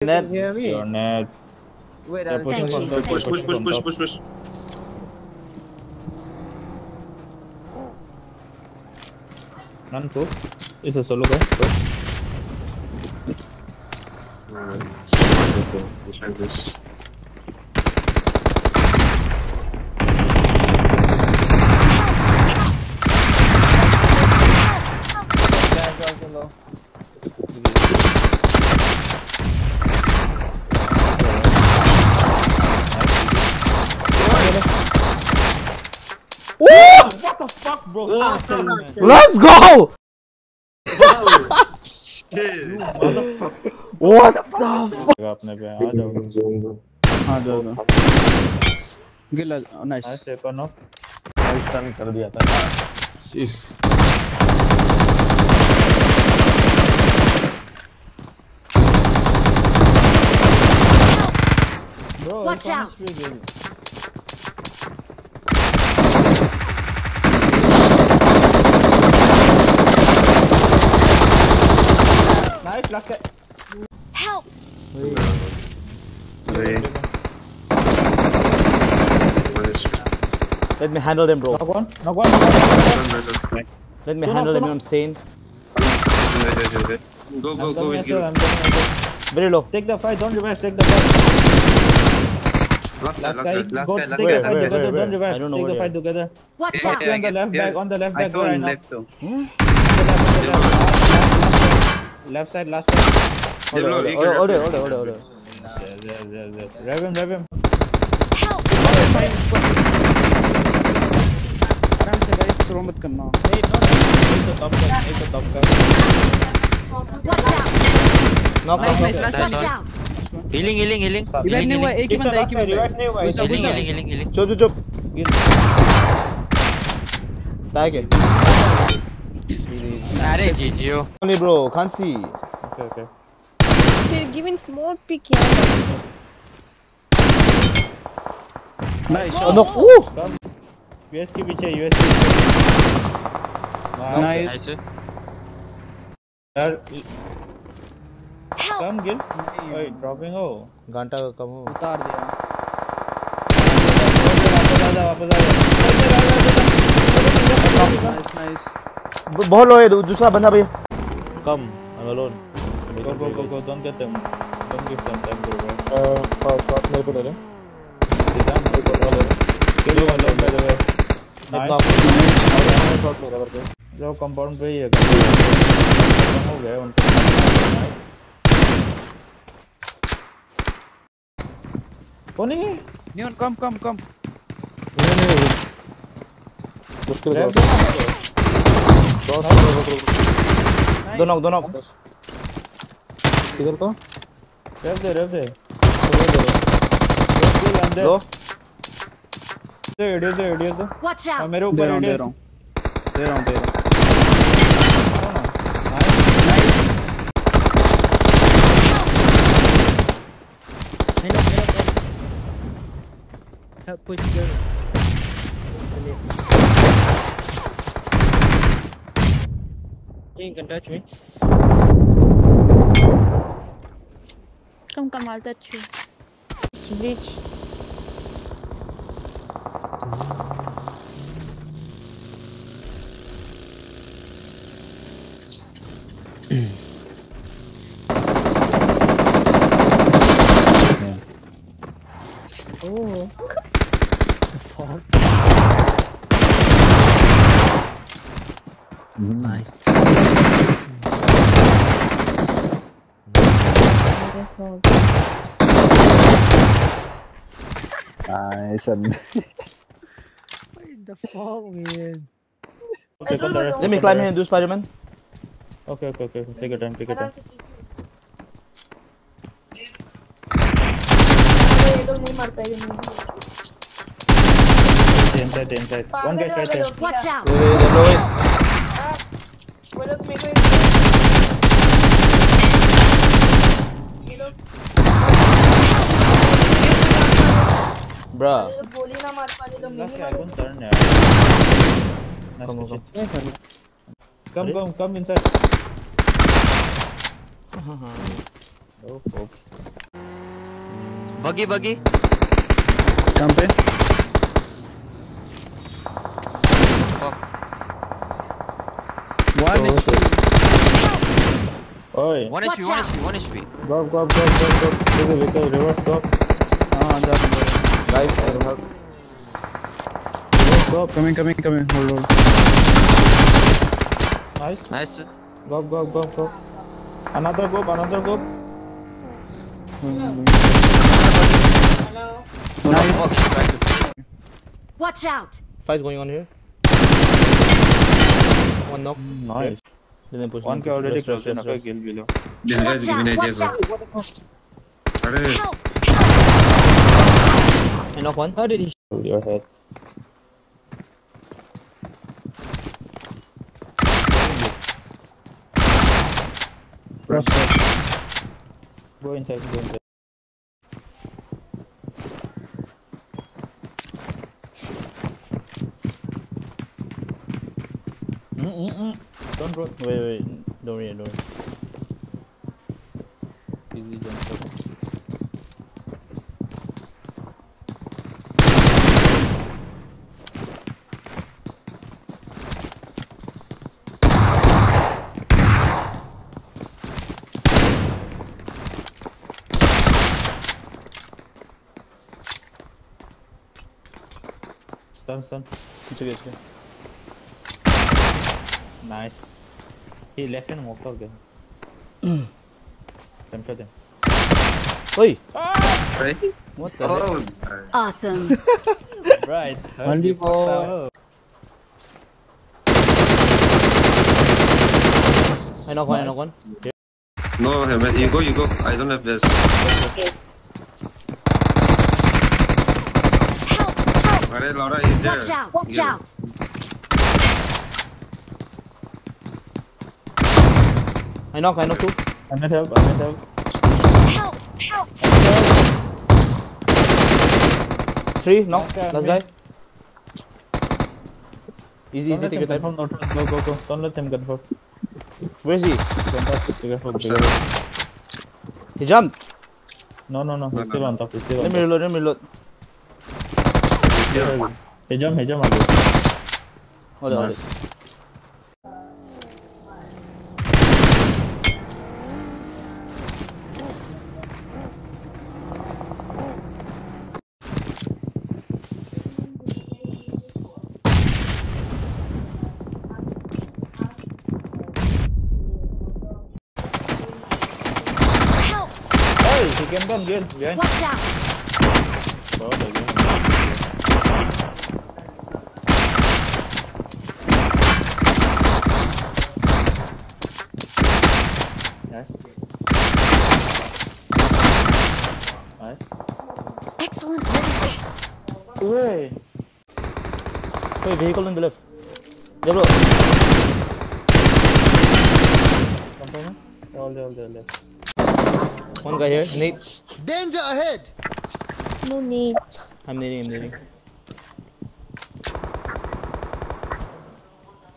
Net. Hear me? Your net. Wait, They're I'll pushing check. from top. Push. None two. It's a solo guy. Go. Check this. Guys, also low. Woo! What the fuck, bro? Awesome. Let's go! Shit. What the fuck? आपने पे आ जाओ. हाँ दो. Good, nice. Nice take on off. Stun कर दिया था. Jeez. Bro, Watch out. Nice, luck. Help! Let me handle them, bro. Knock one. Knock one. Let me handle them, you know what I'm saying? Go I'm with with you. you. I'm coming with you. Very low. Take the fight. Don't reverse. Take the fight. Last guy. Go take the Where, fight where, together. where? Don't reverse. I don't know Take the where. fight together. Watch Yeah, out! yeah. On the left back. On the left I back. saw Right him now. left too. Left side. Last side. Hold on, Hold hold on, hold on. Yes. Rev him. Help! आराम से guys, throw मत करना. Hey, no. Take the top guy. Take the top guy. Watch out! Knock, Nice, knock, nice, knock. last Watch one. out! Healing. Revive नहीं हुआ, एक ही बंदा. Healing. Chop. Tag it. अरे GGO. Only, bro. Can't see. Okay. They're giving small pick here. Nice Oh, shot. no. Ooh! US के पीछे. US के पीछे. Nice. Yaar, Help! come Gil. Wait, dropping हो. घंटा का कम हो. उतार दिया. वापस आ जा. Nice. बहुत लो है दूसरा बंदा भैया. Come. I'm alone. Go. Don't get them. Don't give them time to revive. Shot मेरे को दे रहे. Kill one by the way. Knock. Nice. जो compound पे ही है. खत्म हो गए उनके. कौन है? Neon, come. दो knock. किधर को? रेव दे. दो. एडियो दो. Watch हाँ, out! मेरे ऊपर दे एडियो. रहा हूँ. Help push girl. You can touch me. Come, I'll touch you. Breach. Oh. Nice. Nice. What the fuck, man? Let me climb here and do Spider-Man. Okay. Take your time. Inside. One guy right there. Watch out! Bruh. Last guy, turn यार. Come inside. Oh, oops. Buggy, buggy. कहाँ पे? Fuck. One is Oi, One Watch HP, one out. HP, one HP. go. Because reverse go. हाँ अंदर Guys, I don't have. Go. coming hold on Nice. Nice. Go. Another go. nice Watch out. Fight's going on here. One knock. Nice. Then push. One already Rest. close enough. Kill below. Watch out. Watch out. अरे Help. I knock one. How did he? Hold your head. Go inside. Don't run. Wait. Don't worry. Easy jump. Stun. It's okay. Nice. He left and walked out again. Tempted him. Oi! Right? What the heck? Oh, Awesome. Right. Only for- I knock one. no, man, you go. I don't have this. Help. Alright, Laura is there. Watch out. Watch Yeah. out. I knock two. I need help. Help. Three, knock. Okay, Last me. guy. Easy, Don't let take your him time. confirm. No, go. Don't let him confirm. Where is he? Don't careful. He jumped. No. He's still on top. Let me reload. He jump again. Hold it. Help. Hey, he came down, girl. Behind. Watch out. Oh, there you go. Nice. Excellent. Hey. Hey, vehicle on the left. Jablo. Confirm? All there. One guy here. Nate. Danger ahead! No need. I'm nading.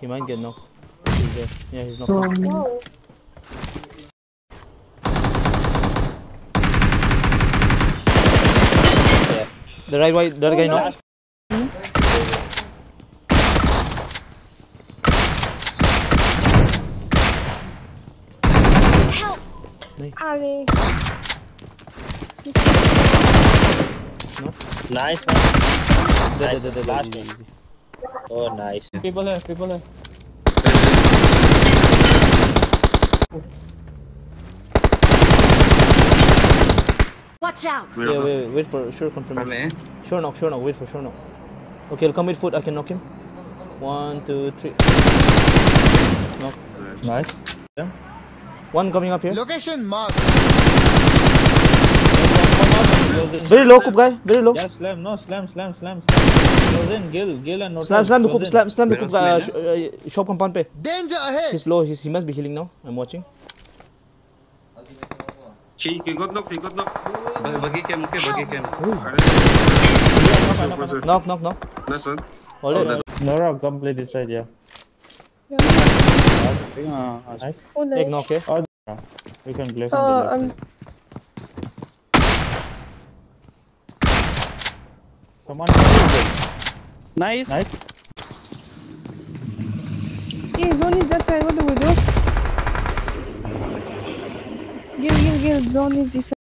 He might get knocked. He's there. Yeah, he's knocked. Whoa. The other guy knocked. Help. Arey. Nice The last easy. Oh, nice. People here. Watch out. Yeah, wait for sure confirmation. Sure knock, wait for sure knock. Okay, I'll come with foot, I can knock him. 1, 2, 3. Knock. Nice. One coming up here. Location marked. Very low, Coop guy. Very low. Yeah, slam. Close in, Gil and no. Slam the Coop, slam the Coop guy. Shop compound pe. Danger ahead! He's low, he must be healing now. I'm watching. He got knock. Bagi cam. Knock. Nice one. Hold it. Nora, complete this side, yeah. आ सकते हैं हाँ Nice. Oh, Take nice. knock, okay? We can play from the left. Someone is good. Nice. Nice. Hey, zone is that side. What do we do? Give. Zone is this side.